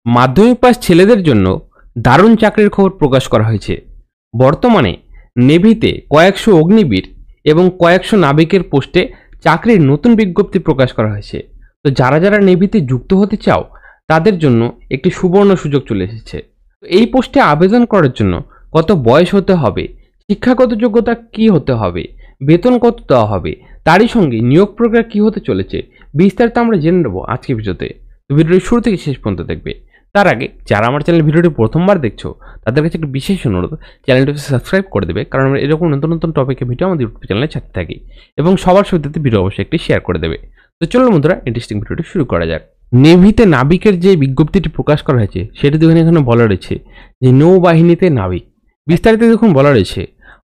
মাধ্যমিক পাস ছেলেদের জন্য দারুণ চাকরির খবর প্রকাশ করা হয়েছে। বর্তমানে নেভিতে কয়েকশো অগ্নিবীর এবং কয়েকশো নাবিকের পোস্টে চাকরির নতুন বিজ্ঞপ্তি প্রকাশ করা হয়েছে। তো যারা যারা নেভিতে যুক্ত হতে চাও তাদের জন্য একটি সুবর্ণ সুযোগ চলে এসেছে। তো এই পোস্টে আবেদন করার জন্য কত বয়স হতে হবে, শিক্ষাগত যোগ্যতা কি হতে হবে, বেতন কত দেওয়া হবে, তারই সঙ্গে নিয়োগ প্রক্রিয়া কি হতে চলেছে, বিস্তারিত আমরা জেনে নেব আজকের ভিডিওতে। তো ভিডিওটি শুরু থেকে শেষ পর্যন্ত দেখবে। তার আগে যারা আমার চ্যানেল ভিডিওটি প্রথমবার দেখছো তাদের কাছে একটি বিশেষ অনুরোধ, চ্যানেলটিকে সাবস্ক্রাইব করে দেবে, কারণ আমরা এরকম নতুন নতুন টপিকের ভিডিও আমাদের ইউটিউব চ্যানেলে ছাড়তে থাকি। এবং সবার সুবিধাতে ভিডিও অবশ্যই একটি শেয়ার করে দেবে। তো চলো বন্ধুরা, ইন্টারেস্টিং ভিডিওটি শুরু করা যাক। নেভিতে নাবিকের যে বিজ্ঞপ্তিটি প্রকাশ করা হয়েছে সেটি দেখুন, এখানে বলা রয়েছে যে নৌবাহিনীতে নাবিক। বিস্তারিত দেখুন বলা রয়েছে,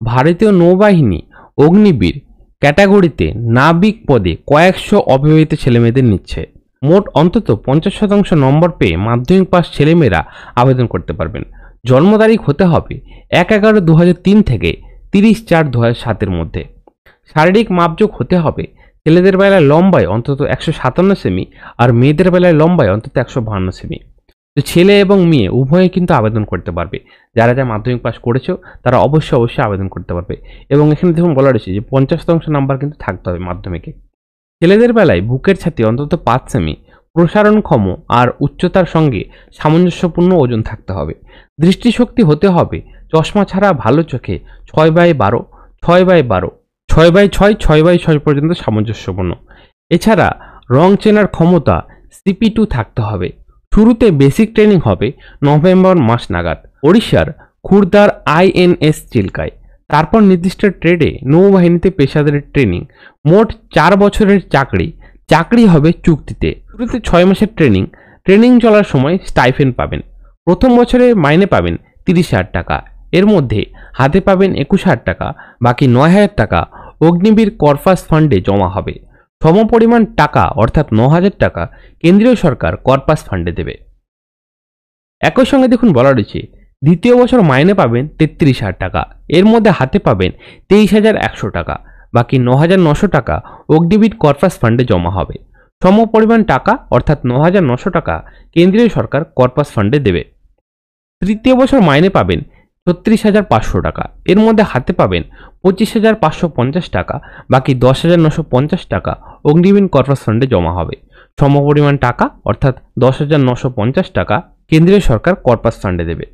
ভারতীয় নৌবাহিনী অগ্নিবীর ক্যাটাগরিতে নাবিক পদে কয়েকশো অবিবাহিত ছেলেমেয়েদের নিচ্ছে। মোট অন্তত 50% নম্বর পেয়ে মাধ্যমিক পাস ছেলেমেয়েরা আবেদন করতে পারবেন। জন্ম তারিখ হতে হবে 1/11/2003 থেকে 30/4/2007 মধ্যে। শারীরিক মাপযোগ হতে হবে ছেলেদের বেলায় লম্বায় অন্তত 157 সেমি আর মেয়েদের বেলায় লম্বায় অন্তত 152 সেমি। তো ছেলে এবং মেয়ে উভয়ে কিন্তু আবেদন করতে পারবে। যারা যা মাধ্যমিক পাস করেছো তারা অবশ্যই আবেদন করতে পারবে। এবং এখানে দেখুন বলা রয়েছে যে 50% নাম্বার কিন্তু থাকতে হবে মাধ্যমিকে। ছেলেদের বেলায় বুকের ছাতি অন্তত 5 সেমি, প্রসারণক্ষম আর উচ্চতার সঙ্গে সামঞ্জস্যপূর্ণ ওজন থাকতে হবে। দৃষ্টিশক্তি হতে হবে চশমা ছাড়া ভালো চোখে 6/12, 6/12, 6/6, 6/6 পর্যন্ত সামঞ্জস্যপূর্ণ। এছাড়া রং চেনার ক্ষমতা CP2 থাকতে হবে। শুরুতে বেসিক ট্রেনিং হবে নভেম্বর মাস নাগাদ ওড়িশার খুরদার INS চিল্কায়। তারপর নির্দিষ্ট ট্রেডে নৌবাহিনীতে পেশাদারি ট্রেনিং। মোট 4 বছরের চাকরি হবে চুক্তিতে। শুরুতে 6 মাসের ট্রেনিং চলার সময় স্টাইফেন্ড পাবেন। প্রথম বছরে মাইনে পাবেন 30,000 টাকা। এর মধ্যে হাতে পাবেন 21,000 টাকা, বাকি 9,000 টাকা অগ্নিবীর কর্পাস ফান্ডে জমা হবে। সমপরিমাণ টাকা অর্থাৎ 9,000 টাকা কেন্দ্রীয় সরকার কর্পাস ফান্ডে দেবে। একই সঙ্গে দেখুন বলা রয়েছে, দ্বিতীয় বছর মাইনে পাবেন 33,000 টাকা। এর মধ্যে হাতে পাবেন 23,100 টাকা, বাকি 9,900 টাকা অগ্নিবীর কর্পাস ফান্ডে জমা হবে। সমপরিমাণ টাকা অর্থাৎ 9,900 টাকা কেন্দ্রীয় সরকার কর্পাস ফান্ডে দেবে। তৃতীয় বছর মাইনে পাবেন 36,500 টাকা। এর মধ্যে হাতে পাবেন 25,550 টাকা, বাকি 10,950 টাকা অগ্নিবীর কর্পাস ফান্ডে জমা হবে। সমপরিমাণ টাকা অর্থাৎ 10,950 টাকা কেন্দ্রীয় সরকার কর্পাস ফান্ডে দেবে।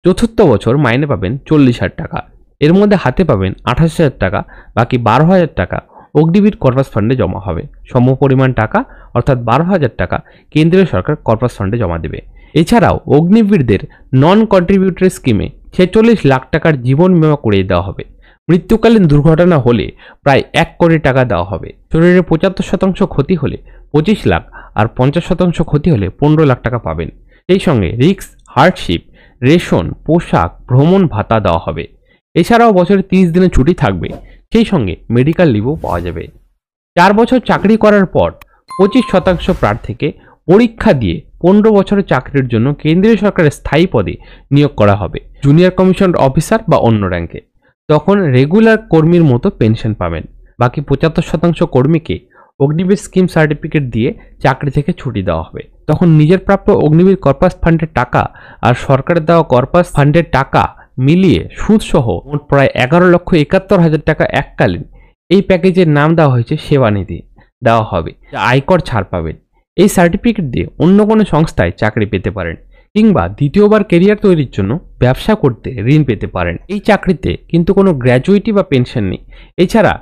চতুর্থ বছর মাইনে পাবেন 40,000 টাকা। এর মধ্যে হাতে পাবেন 28,000 টাকা, বাকি 12,000 টাকা অগ্নিবীর কর্পাস ফান্ডে জমা হবে। সমপরিমাণ টাকা অর্থাৎ 12,000 টাকা কেন্দ্রীয় সরকার কর্পাস ফান্ডে জমা দেবে। এছাড়াও অগ্নিবীরদের নন কন্ট্রিবিউটরি স্কিমে 46 লাখ টাকার জীবন বীমা করিয়ে দেওয়া হবে। মৃত্যুকালীন দুর্ঘটনা হলে প্রায় 1 কোটি টাকা দেওয়া হবে। শরীরের 75% ক্ষতি হলে 25 লাখ আর 50% ক্ষতি হলে 15 লাখ টাকা পাবেন। সেই সঙ্গে রিস্ক, হার্ডশিপ, রেশন, পোশাক, ভ্রমণ ভাতা দেওয়া হবে। এছাড়াও বছরে 30 দিনের ছুটি থাকবে। সেই সঙ্গে মেডিকেল লিভও পাওয়া যাবে। 4 বছর চাকরি করার পর 25% প্রার্থীকে পরীক্ষা দিয়ে 15 বছরের চাকরির জন্য কেন্দ্রীয় সরকারের স্থায়ী পদে নিয়োগ করা হবে, জুনিয়র কমিশন অফিসার বা অন্য র্যাঙ্কে। তখন রেগুলার কর্মীর মতো পেনশন পাবেন। বাকি 75% কর্মীকে অগ্নিবীর স্কিম সার্টিফিকেট দিয়ে চাকরি থেকে ছুটি দেওয়া হবে। তখন নিজের প্রাপ্য অগ্নিবীর কর্পাস ফান্ডের টাকা আর সরকারের দেওয়া কর্পাস ফান্ডের টাকা মিলিয়ে সুদসহ মোট প্রায় 11,71,000 টাকা এককালীন এই প্যাকেজের নাম দেওয়া হয়েছে সেবানিধি দেওয়া হবে, যা আয়কর ছাড় পাবেন। এই সার্টিফিকেট দিয়ে অন্য কোনো সংস্থায় চাকরি পেতে পারেন, কিংবা দ্বিতীয়বার কেরিয়ার তৈরির জন্য ব্যবসা করতে ঋণ পেতে পারেন। এই চাকরিতে কিন্তু কোনো গ্র্যাজুইটি বা পেনশন নেই। এছাড়া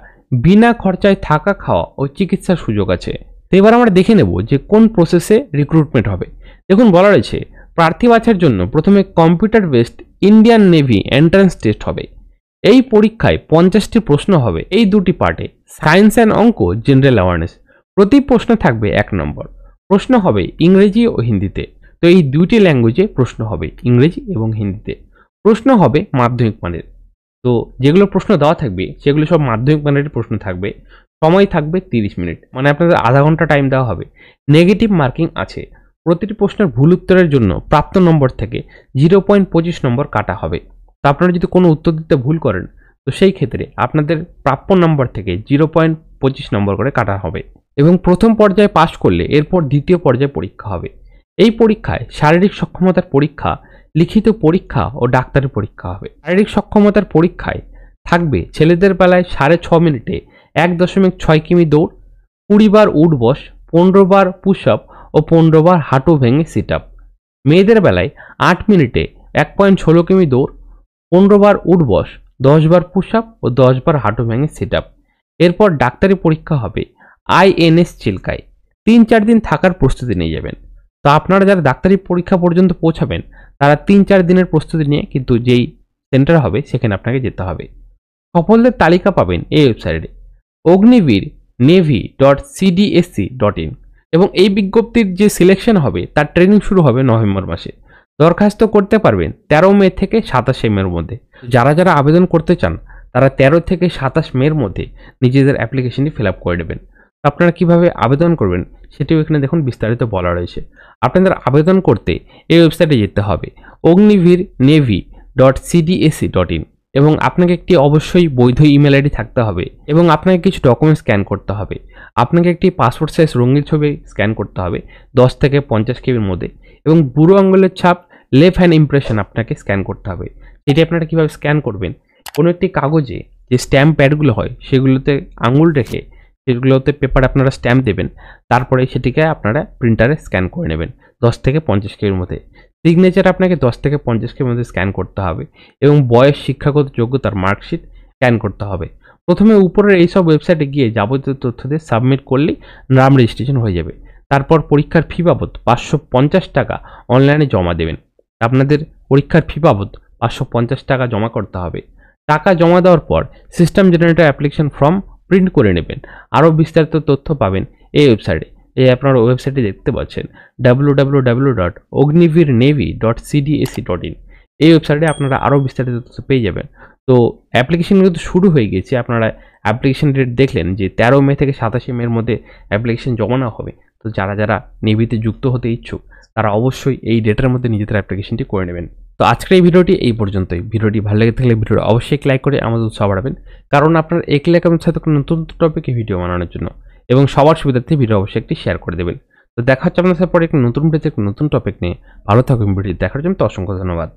বিনা খরচায় থাকা, খাওয়া ও চিকিৎসার সুযোগ আছে। তো এবার আমরা দেখে নেব যে কোন প্রসেসে রিক্রুটমেন্ট হবে। দেখুন বলা রয়েছে, প্রার্থী বাছার জন্য প্রথমে computer based Indian navy entrance test হবে। এই পরীক্ষায় 50টি প্রশ্ন হবে এই দুটি পার্টে, সায়েন্স অ্যান্ড অঙ্ক, জেনারেল অ্যাওয়ারনেস। প্রতি প্রশ্ন থাকবে 1 নম্বর। প্রশ্ন হবে ইংরেজি ও হিন্দিতে। তো এই দুইটি ল্যাঙ্গুয়েজে প্রশ্ন হবে, ইংরেজি এবং হিন্দিতে। প্রশ্ন হবে মাধ্যমিক মানের। তো যেগুলো প্রশ্ন দেওয়া থাকবে সেগুলো সব মাধ্যমিক মানের প্রশ্ন থাকবে। সময় থাকবে 30 মিনিট, মানে আপনাদের আধা ঘন্টা টাইম দেওয়া হবে। নেগেটিভ মার্কিং আছে। প্রতিটি প্রশ্নের ভুল উত্তরের জন্য প্রাপ্ত নম্বর থেকে 0.25 নম্বর কাটা হবে। তো আপনারা যদি কোনো উত্তর দিতে ভুল করেন তো সেই ক্ষেত্রে আপনাদের প্রাপ্য নম্বর থেকে 0.25 নম্বর করে কাটা হবে। এবং প্রথম পর্যায়ে পাস করলে এরপর দ্বিতীয় পর্যায়ে পরীক্ষা হবে। এই পরীক্ষায় শারীরিক সক্ষমতার পরীক্ষা, লিখিত পরীক্ষা ও ডাক্তারি পরীক্ষা হবে। শারীরিক সক্ষমতার পরীক্ষায় থাকবে ছেলেদের বেলায় 6.5 মিনিটে 1.6 কিমি দৌড়, 20 বার উঠ বস, 15 বার পুশ আপ ও 15 বার হাঁটু ভেঙে সিট আপ। মেয়েদের বেলায় 8 মিনিটে 1.16 কিমি দৌড়, 15 বার উঠ বস, 10 বার পুশ আপ ও 10 বার হাঁটু ভেঙে সিট আপ। এরপর ডাক্তারি পরীক্ষা হবে INS চিল্কায়। 3-4 দিন থাকার প্রস্তুতি নিয়ে যাবেন। তো আপনারা যারা ডাক্তারি পরীক্ষা পর্যন্ত পৌঁছাবেন তারা 3-4 দিনের প্রস্তুতি নিয়ে কিন্তু যেই সেন্টার হবে সেখানে আপনাকে যেতে হবে। সফলদের তালিকা পাবেন এই ওয়েবসাইটে ognivir.navy.cdsc.in এবং এই বিজ্ঞপ্তির যে সিলেকশন হবে তার ট্রেনিং শুরু হবে নভেম্বর মাসে। দরখাস্ত করতে পারবেন 13 মে থেকে 27 মের মধ্যে। যারা যারা আবেদন করতে চান তারা 13 থেকে 27 মের মধ্যে নিজেদের অ্যাপ্লিকেশনটি ফিল আপ করে নেবেন। আপনারা কিভাবে আবেদন করবেন সেটিও এখানে দেখুন বিস্তারিত বলা রয়েছে। আপনাদের আবেদন করতে এই ওয়েবসাইটে যেতে হবে ognivir.navy.cdsc.in এবং আপনাকে একটি অবশ্যই বৈধ ইমেল আইডি থাকতে হবে এবং আপনাকে কিছু ডকুমেন্ট স্ক্যান করতে হবে। আপনাকে একটি পাসপোর্ট সাইজ রঙিন ছবি স্ক্যান করতে হবে 10 থেকে 50 কেবির মধ্যে এবং বুড়ো আঙুলের ছাপ লেফট হ্যান্ড ইমপ্রেশন আপনাকে স্ক্যান করতে হবে। এটি আপনারা কীভাবে স্ক্যান করবেন, কোনো একটি কাগজে যে স্ট্যাম্প প্যাডগুলো হয় সেগুলোতে আঙুল রেখে সেগুলোতে পেপার আপনারা স্ট্যাম্প দেবেন, তারপরে সেটিকে আপনারা প্রিন্টারে স্ক্যান করে নেবেন 10 থেকে 50 কেবির মধ্যে। সিগনেচার আপনাকে 10 থেকে 50 কেবির মধ্যে স্ক্যান করতে হবে এবং বয়স, শিক্ষাগত যোগ্যতার মার্কশিট স্ক্যান করতে হবে। প্রথমে উপরের এইসব ওয়েবসাইটে গিয়ে যাবতীয় তথ্য দিয়ে সাবমিট করলেই নাম রেজিস্ট্রেশন হয়ে যাবে। তারপর পরীক্ষার ফি বাবদ 550 টাকা অনলাইনে জমা দেবেন। আপনাদের পরীক্ষার ফি বাবদ 550 টাকা জমা করতে হবে। টাকা জমা দেওয়ার পর system generator application form print করে নেবেন। আরও বিস্তারিত তথ্য পাবেন এই ওয়েবসাইটে। এই আপনারা ওয়েবসাইটে দেখতে পাচ্ছেন www.ognivir.navy.cdsc.in। এই ওয়েবসাইটে আপনারা আরও বিস্তারিত তথ্য পেয়ে যাবেন। তো অ্যাপ্লিকেশন কিন্তু শুরু হয়ে গেছে। আপনারা অ্যাপ্লিকেশন ডেট দেখলেন যে 13 মে থেকে 27 মের মধ্যে অ্যাপ্লিকেশন জমা নেওয়া হবে। তো যারা যারা নেভিতে যুক্ত হতে ইচ্ছুক তারা অবশ্যই এই ডেটের মধ্যে নিজেদের অ্যাপ্লিকেশনটি করে নেবেন। তো আজকের এই ভিডিওটি এই পর্যন্তই। ভিডিওটি ভালো লেগে থাকলে ভিডিওটি অবশ্যই লাইক করে আমাদের উৎসাহ বাড়াবেন, কারণ আপনার এক লাইক আমার সাথে কোনো নতুন টপিকে ভিডিও বানানোর জন্য, এবং সবার সুবিধার্থে ভিডিও অবশ্যই একটি শেয়ার করে দেবেন। তো দেখা হচ্ছে আপনার সাথে পরে একটি নতুন ভিডিওতে একটি নতুন টপিক নিয়ে। ভালো থাকুন। ভিডিও দেখার জন্য অসংখ্য ধন্যবাদ।